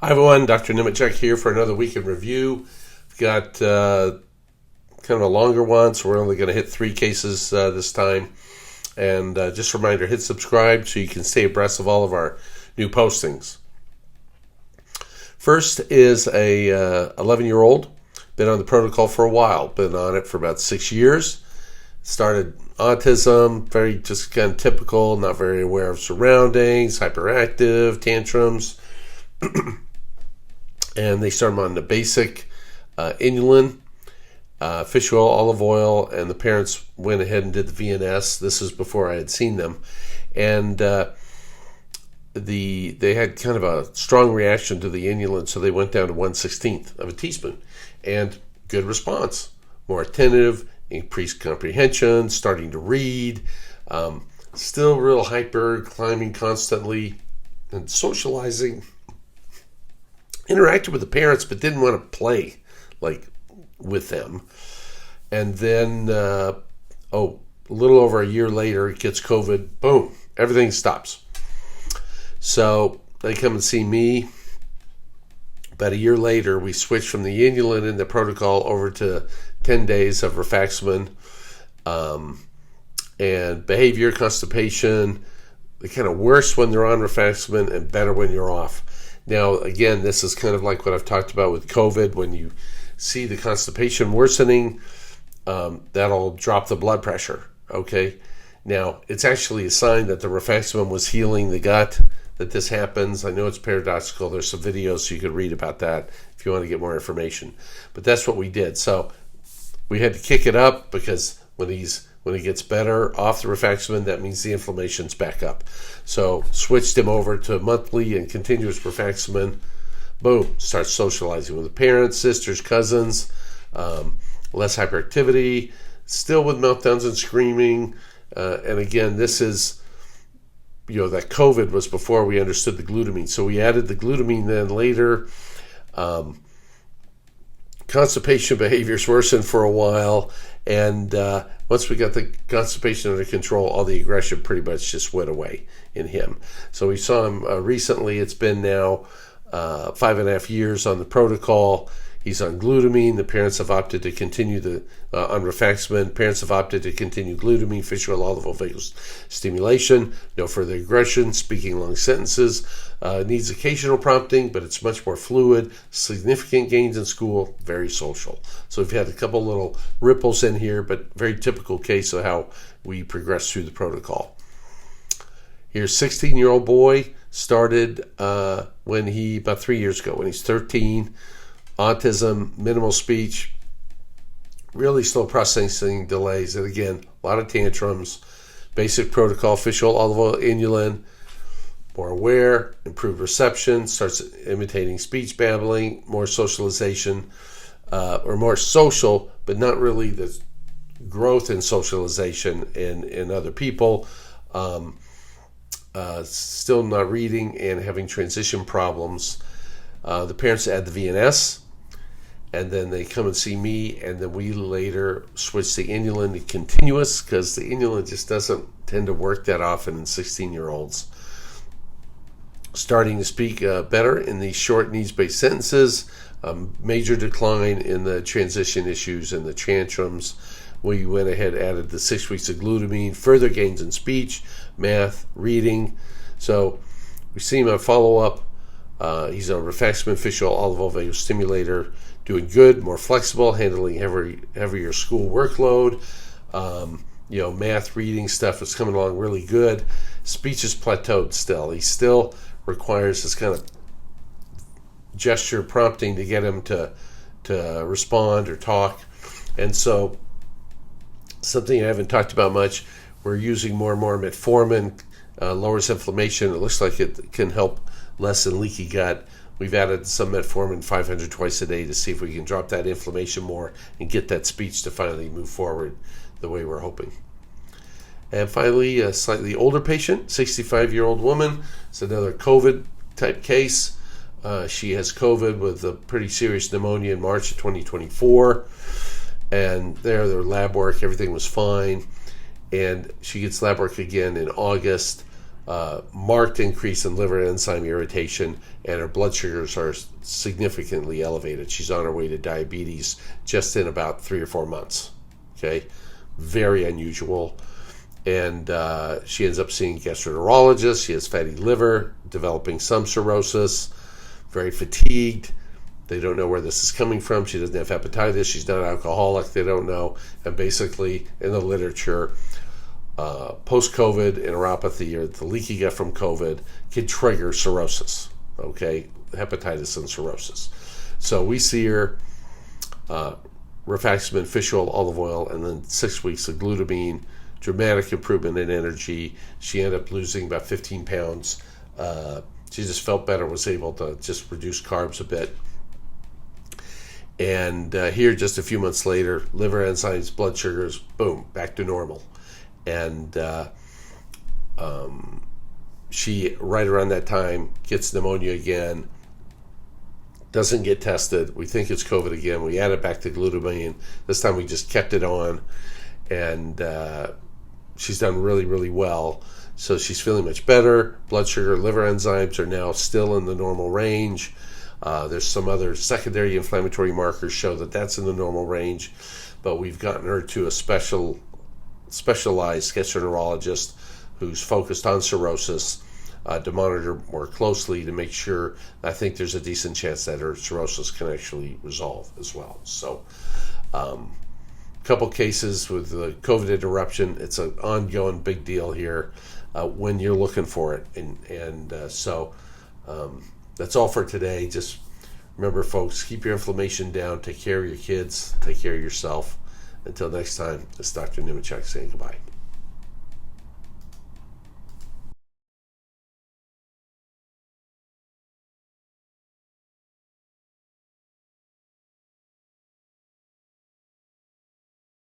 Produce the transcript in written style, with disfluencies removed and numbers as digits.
Hi everyone, Dr. Nemechek here for another week in review. We've got kind of a longer one, so we're only going to hit 3 cases this time. And just a reminder, hit subscribe so you can stay abreast of all of our new postings. First is a 11-year-old, been on the protocol for a while, been on it for about 6 years. Started autism, very just kind of typical, not very aware of surroundings, hyperactive, tantrums. And they started him on the basic inulin, fish oil, olive oil, and the parents went ahead and did the VNS. This is before I had seen them. And they had kind of a strong reaction to the inulin, so they went down to 1/16 of a teaspoon. And good response, more attentive, increased comprehension, starting to read, still real hyper, climbing constantly, and socializing. Interacted with the parents, but didn't want to play with them. And then, a little over a year later, it gets COVID. Boom, everything stops. So they come and see me. About a year later, we switched from the inulin in the protocol over to 10 days of rifaximin, and behavior, constipation. They're kind of worse when they're on rifaximin and better when you're off. Now, again, this is kind of like what I've talked about with COVID. When you see the constipation worsening, that'll drop the blood pressure, okay? Now, it's actually a sign that the rifaximin was healing the gut that this happens. I know it's paradoxical. There's some videos so you could read about that if you want to get more information. But that's what we did. So we had to kick it up because when he gets better off the rifaximin, that means the inflammation's back up. So switched him over to monthly and continuous rifaximin. Boom, starts socializing with the parents, sisters, cousins, less hyperactivity, still with meltdowns and screaming. And again, this is, that COVID was before we understood the glutamine. So we added the glutamine then later. Constipation behaviors worsened for a while, and once we got the constipation under control, all the aggression pretty much just went away in him. So we saw him recently. It's been now 5.5 years on the protocol. He's on glutamine. The parents have opted to continue on rifaximin. Parents have opted to continue glutamine, fish oil, olive oil, vagal stimulation. No further aggression, speaking long sentences. Needs occasional prompting, but it's much more fluid. Significant gains in school, very social. So we've had a couple little ripples in here, but very typical case of how we progress through the protocol. Here's 16-year-old boy, started about 3 years ago, when he's 13. Autism, minimal speech, really slow processing delays, and again, a lot of tantrums. Basic protocol, fish oil, olive oil, inulin. More aware, improved reception, starts imitating speech, babbling, more socialization, or more social, but not really the growth in socialization in other people. Still not reading and having transition problems. The parents add the VNS, and then they come and see me, and then we later switch the inulin to continuous because the inulin just doesn't tend to work that often in 16-year-olds. Starting to speak better in these short needs-based sentences, major decline in the transition issues and the tantrums. We went ahead and added the 6 weeks of glutamine, further gains in speech, math, reading. So we see him on follow-up. He's on rifaximin, fish oil, olive oil, vagal stimulator, doing good, more flexible, handling heavier school workload. Math, reading stuff is coming along really good. Speech is plateaued still. He still requires this kind of gesture prompting to get him to respond or talk. And so something I haven't talked about much, we're using more and more metformin, lowers inflammation. It looks like it can help lessen leaky gut. We've added some metformin 500 twice a day to see if we can drop that inflammation more and get that speech to finally move forward the way we're hoping. And finally, a slightly older patient, 65-year-old woman. It's another COVID-type case. She has COVID with a pretty serious pneumonia in March of 2024. And their lab work, everything was fine. And she gets lab work again in August. marked increase in liver enzyme irritation, and her blood sugars are significantly elevated. She's on her way to diabetes just in about 3 or 4 months. Okay, very unusual. And she ends up seeing a gastroenterologist. She has fatty liver, developing some cirrhosis, very fatigued. They don't know where this is coming from. She doesn't have hepatitis. She's not alcoholic. They don't know. And basically, in the literature, post-COVID interopathy, or the leaky gut from COVID, can trigger cirrhosis. Okay, hepatitis and cirrhosis. So we see her rifaximin, fish oil, olive oil, and then 6 weeks of glutamine. Dramatic improvement in energy. She ended up losing about 15 pounds. She just felt better, was able to just reduce carbs a bit. And here, just a few months later, liver enzymes, blood sugars, boom, back to normal. And she, right around that time, gets pneumonia again, doesn't get tested. We think it's COVID again. We add it back to glutamine. This time we just kept it on, and she's done really, really well. So she's feeling much better. Blood sugar, liver enzymes are now still in the normal range. There's some other secondary inflammatory markers show that that's in the normal range, but we've gotten her to a specialized gastroenterologist who's focused on cirrhosis to monitor more closely to make sure. I think there's a decent chance that her cirrhosis can actually resolve as well. So couple cases with the COVID interruption. It's an ongoing big deal here when you're looking for it. And so that's all for today. Just remember, folks, keep your inflammation down. Take care of your kids. Take care of yourself. Until next time, it's Dr. Nemechek saying goodbye.